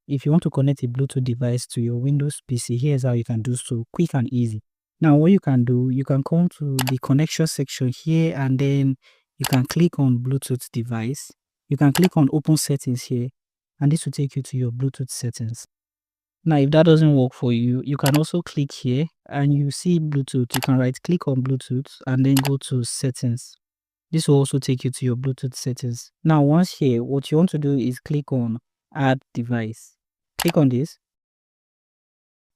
if you want to connect a Bluetooth device to your Windows PC, here's how you can do so quick and easy. Now, what you can do, you can come to the connection section here and then you can click on Bluetooth device. You can click on open settings here and this will take you to your Bluetooth settings. Now, if that doesn't work for you, you can also click here and you see Bluetooth. You can right click on Bluetooth and then go to settings. This will also take you to your Bluetooth settings. Now, once here, what you want to do is click on add device. Click on this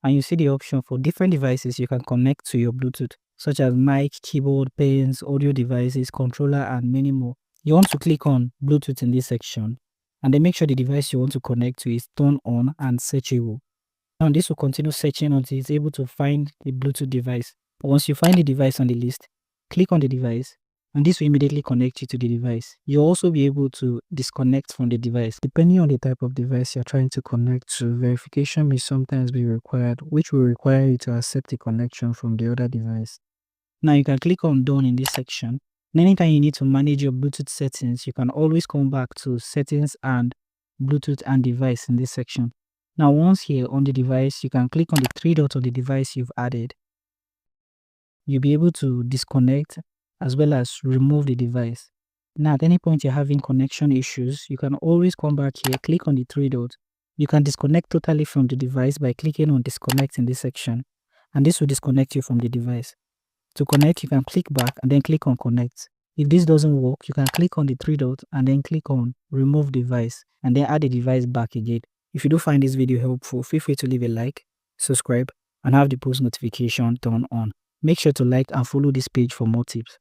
and you see the option for different devices you can connect to your Bluetooth, such as mic, keyboard, pens, audio devices, controller, and many more. You want to click on Bluetooth in this section and then make sure the device you want to connect to is turned on and searchable. Now this will continue searching until it's able to find the Bluetooth device. Once you find the device on the list, click on the device and this will immediately connect you to the device. You'll also be able to disconnect from the device. Depending on the type of device you're trying to connect to, verification may sometimes be required, which will require you to accept the connection from the other device. Now you can click on done in this section. And anytime you need to manage your Bluetooth settings, you can always come back to settings and Bluetooth and device in this section. Now once here on the device, you can click on the three dots on the device you've added. You'll be able to disconnect as well as remove the device. Now at any point you're having connection issues, you can always come back here, click on the three dots. You can disconnect totally from the device by clicking on disconnect in this section and this will disconnect you from the device. To connect, you can click back and then click on connect. If this doesn't work, you can click on the three dots and then click on remove device and then add the device back again. If you do find this video helpful, feel free to leave a like, subscribe, and have the post notification turned on. Make sure to like and follow this page for more tips.